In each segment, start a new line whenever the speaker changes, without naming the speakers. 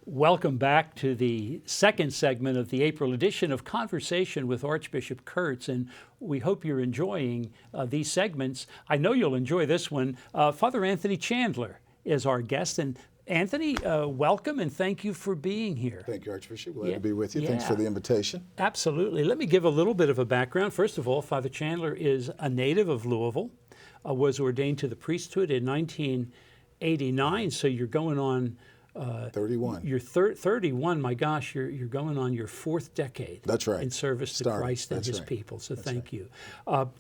Welcome back to the second segment of the April edition of Conversation with Archbishop Kurtz, and we hope you're enjoying these segments. I know you'll enjoy this one. Father Anthony Chandler is our guest, and Anthony, welcome and thank you for being here.
Thank you, Archbishop. Glad to be with you. Thanks for the invitation.
Absolutely. Let me give a little bit of a background. First of all, Father Chandler is a native of Louisville, was ordained to the priesthood in 1989, so you're going on
31.
You're 31. My gosh, you're going on your fourth decade.
That's right.
In service to Christ and His people. So thank you.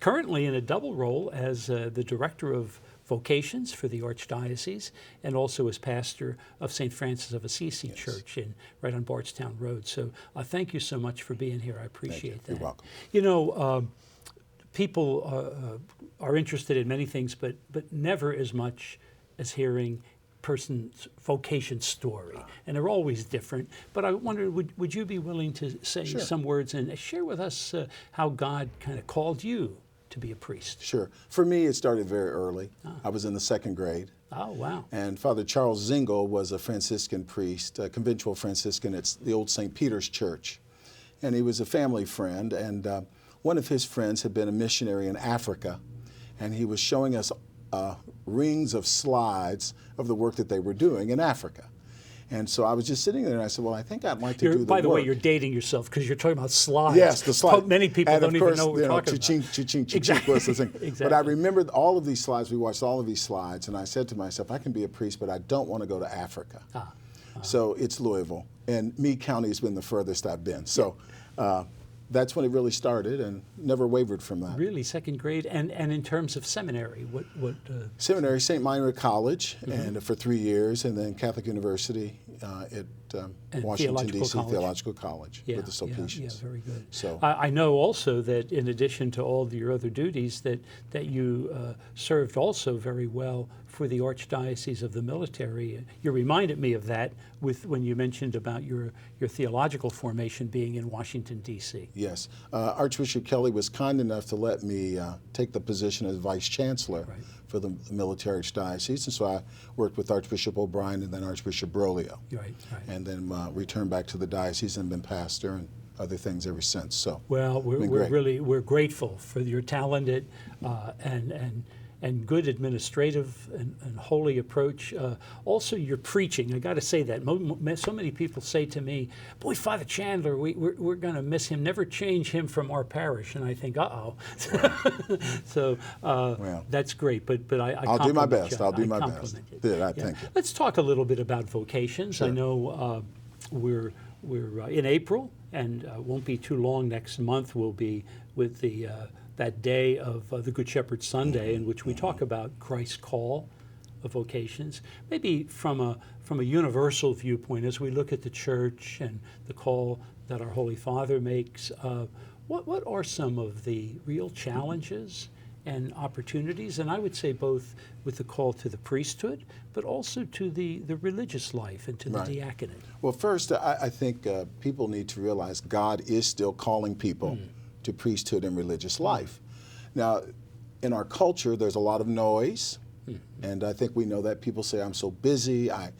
Currently in a double role as the director of vocations for the Archdiocese and also as pastor of St. Francis of Assisi Church right on Bardstown Road. So thank you so much for being here. I appreciate that.
You're welcome.
You know, people are interested in many things, but never as much as hearing person's vocation story, and they're always different. But I wonder, would you be willing to say some words and share with us how God kind of called you to be a priest?
Sure. For me, it started very early. I was in the second grade.
Oh, wow.
And Father Charles Zingle was a Franciscan priest, a conventual Franciscan at the old St. Peter's Church. And he was a family friend, and one of his friends had been a missionary in Africa, and he was showing us rings of slides of the work that they were doing in Africa. And so I was just sitting there and I said, well, I think I'd like to do the work.
By the way, you're dating yourself because you're talking about slides.
Yes, the slides.
Many people don't even know what we're talking
about. Cha-ching was the thing.
Exactly.
But I remembered all of these slides. We watched all of these slides, and I said to myself, I can be a priest, but I don't want to go to Africa. So it's Louisville, and Meade County has been the furthest I've been. So that's when it really started, and never wavered from that.
Really, second grade, and in terms of seminary, what?
Seminary, St. Minor College, and for 3 years, and then Catholic University at Washington, D.C. Theological College with the Sulpicians.
Yeah, very good.
So
I know also that in addition to all your other duties, that you served also very well for the Archdiocese of the Military. You reminded me of that when you mentioned about your theological formation being in Washington, D.C.
Yes. Archbishop Kelly was kind enough to let me take the position as Vice Chancellor for the Military Archdiocese, and so I worked with Archbishop O'Brien and then Archbishop Broglio.
Right.
And then returned back to the diocese and been pastor and other things ever since. So
well, we're grateful for your talented and good administrative and holy approach. Also, your preaching. I got to say that so many people say to me, "Boy, Father Chandler, we're going to miss him. Never change him from our parish." And I think, uh-oh. So that's great. But
I'll do my best. I'll do my best.
Thank you. Let's talk a little bit about vocations.
Sure.
I know we're in April, and won't be too long. Next month we'll be with that day of the Good Shepherd Sunday, in which we talk about Christ's call of vocations, maybe from a universal viewpoint as we look at the church and the call that our Holy Father makes. What are some of the real challenges and opportunities, and I would say both with the call to the priesthood, but also to the religious life and to the diaconate? Well,
first, I think people need to realize God is still calling people to priesthood and religious life. Now, in our culture, there's a lot of noise, and I think we know that. People say, I'm so busy, I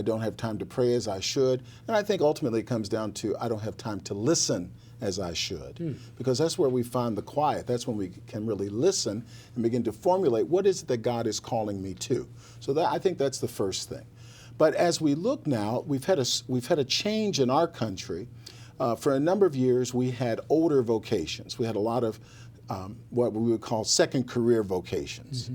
don't have time to pray as I should, and I think ultimately it comes down to I don't have time to listen as I should, because that's where we find the quiet. That's when we can really listen and begin to formulate what is it that God is calling me to. So I think that's the first thing. But as we look now, we've had a change in our country. For a number of years, we had older vocations. We had a lot of what we would call second career vocations.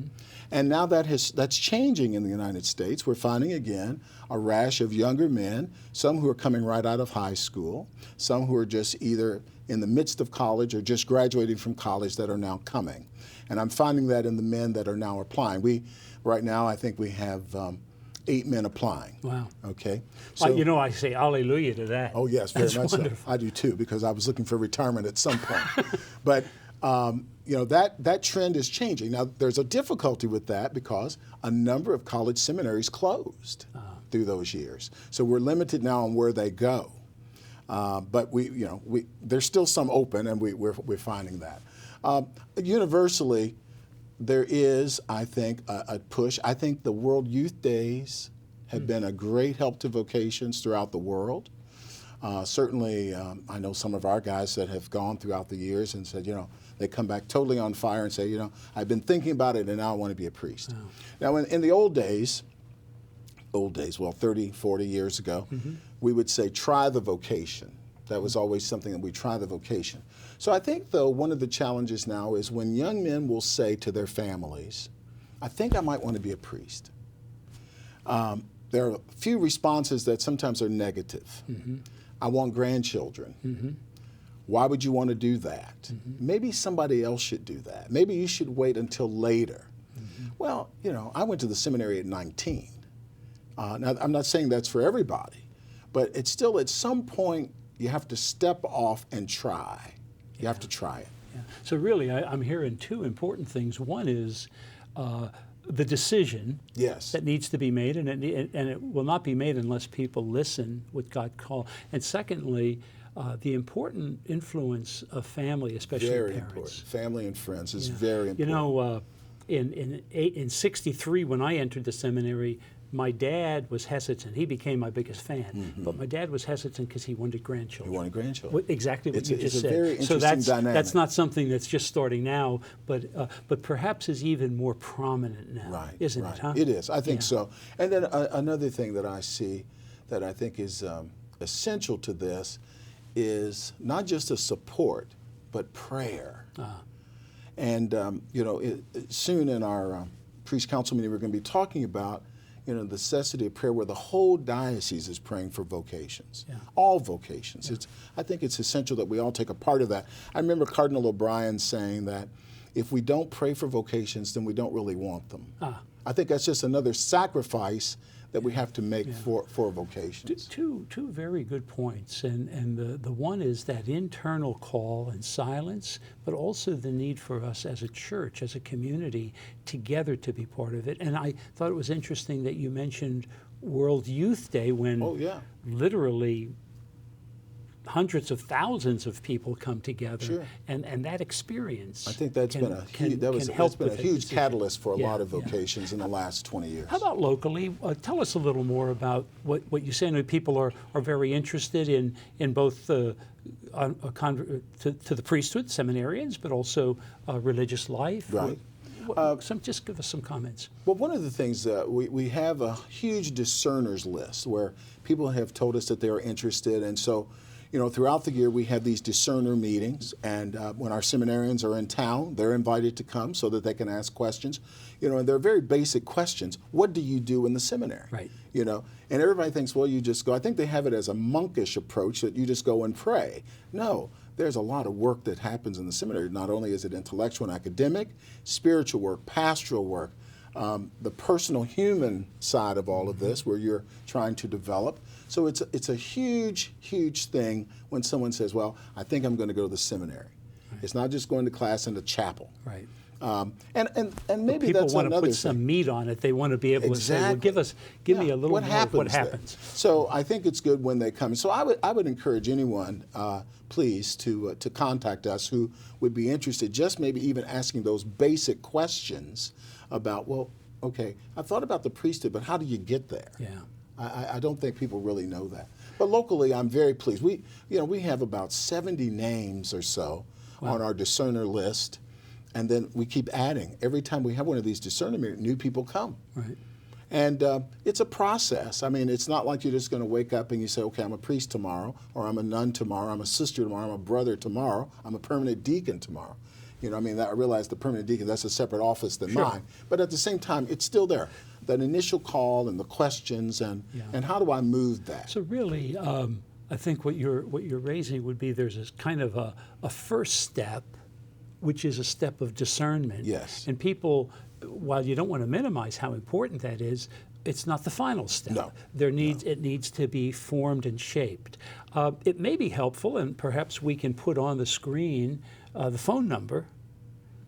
And now that's changing in the United States. We're finding, again, a rash of younger men, some who are coming right out of high school, some who are just either in the midst of college or just graduating from college that are now coming. And I'm finding that in the men that are now applying. Right now, I think we have 8 men applying.
Wow.
Okay.
So, I say hallelujah to that.
Oh, yes, very much
wonderful.
So. I do too, because I was looking for retirement at some point. But, that trend is changing. Now, there's a difficulty with that because a number of college seminaries closed through those years. So we're limited now on where they go. But there's still some open, and we're finding that. Universally, there is, I think, a push. I think the World Youth Days have been a great help to vocations throughout the world. Certainly, I know some of our guys that have gone throughout the years and said, they come back totally on fire and say, I've been thinking about it and now I want to be a priest. Oh. Now, in the old days, well, 30, 40 years ago, we would say, try the vocation. That was always something that we try the vocation. So I think, though, one of the challenges now is when young men will say to their families, I think I might want to be a priest. There are a few responses that sometimes are negative. I want grandchildren. Why would you want to do that? Maybe somebody else should do that. Maybe you should wait until later. Well, I went to the seminary at 19. Now, I'm not saying that's for everybody, but it's still at some point you have to step off and try. You have to try it.
Yeah. So really, I'm hearing two important things. One is the decision that needs to be made, and it will not be made unless people listen what God called. And secondly, the important influence of family, especially
very
parents.
Important. Family and friends is very important.
In '63, when I entered the seminary, my dad was hesitant. He became my biggest fan, but my dad was hesitant because he wanted grandchildren.
He wanted grandchildren.
Exactly what you just said.
It's a very interesting dynamic.
That's not something that's just starting now, but perhaps is even more prominent now, isn't it? Huh?
It is. I think so. And then another thing that I see that I think is essential to this is not just a support, but prayer. And soon in our priest council meeting, we're going to be talking about the necessity of prayer where the whole diocese is praying for vocations, all vocations. I think it's essential that we all take a part of that. I remember Cardinal O'Brien saying that if we don't pray for vocations, then we don't really want them. I think that's just another sacrifice that we have to make for vocations.
Two very good points, and the one is that internal call and silence, but also the need for us as a church, as a community, together to be part of it. And I thought it was interesting that you mentioned World Youth Day when literally hundreds of thousands of people come together, and that experience.
I think that's been a huge catalyst for a lot of vocations in the last 20 years.
How about locally? Tell us a little more about what you say. I know people are very interested in both to the priesthood, seminarians, but also religious life.
Right.
Just give us some comments.
Well, one of the things that we have a huge discerners list where people have told us that they are interested, and so throughout the year we have these discerner meetings, and when our seminarians are in town, they're invited to come so that they can ask questions. And they're very basic questions. What do you do in the seminary?
Right.
And everybody thinks, well, you just go. I think they have it as a monkish approach that you just go and pray. No, there's a lot of work that happens in the seminary. Not only is it intellectual and academic, spiritual work, pastoral work, the personal human side of all of this where you're trying to develop. So it's a huge, huge thing when someone says, well, I think I'm going to go to the seminary. Right. It's not just going to class in the chapel.
Right.
And maybe
people
that's
want
another
to put
thing.
some meat on it. They want to be able to say, well, give me a little more of what happens.
So I think it's good when they come. So I would encourage anyone, please, to contact us who would be interested, just maybe even asking those basic questions about, well, okay, I thought about the priesthood, but how do you get there?
Yeah.
I don't think people really know that. But locally, I'm very pleased. We have about 70 names or so on our discerner list, and then we keep adding. Every time we have one of these discernment, new people come.
Right.
And it's a process. I mean, it's not like you're just going to wake up and you say, okay, I'm a priest tomorrow, or I'm a nun tomorrow, I'm a sister tomorrow, I'm a brother tomorrow, I'm a permanent deacon tomorrow. I realize the permanent deacon, that's a separate office than mine. But at the same time, it's still there. That initial call and the questions and how do I move that?
So really, I think what you're raising would be there's this kind of a first step, which is a step of discernment.
Yes.
And people, while you don't want to minimize how important that is, it's not the final step.
No.
It needs to be formed and shaped. It may be helpful, and perhaps we can put on the screen the phone number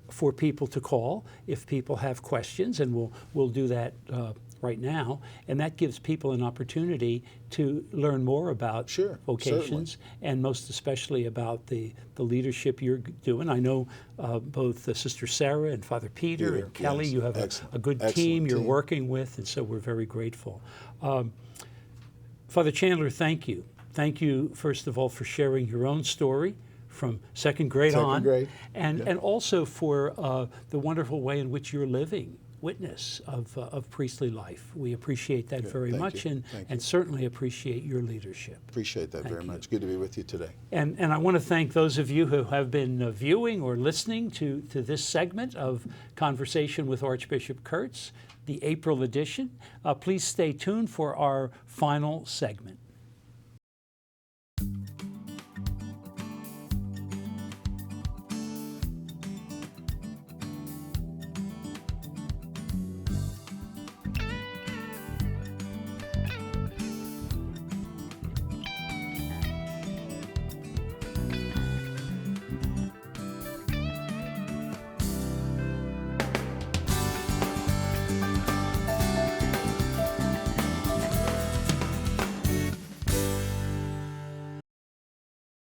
for people to call if people have questions, and we'll do that right now, and that gives people an opportunity to learn more about
Sure,
vocations, and most especially about the leadership you're doing. I know both Sister Sarah and Father Peter and Kelly,
yes.
you have a good
Excellent
team you're
team.
working with, and so we're very grateful. Father Chandler, thank you. Thank you, first of all, for sharing your own story from second grade on, and also for the wonderful way in which you're living witness of priestly life. We appreciate that very much, and certainly appreciate your leadership.
Appreciate that very much. Good to be with you today.
And I want to thank those of you who have been viewing or listening to this segment of Conversation with Archbishop Kurtz, the April edition. Please stay tuned for our final segment.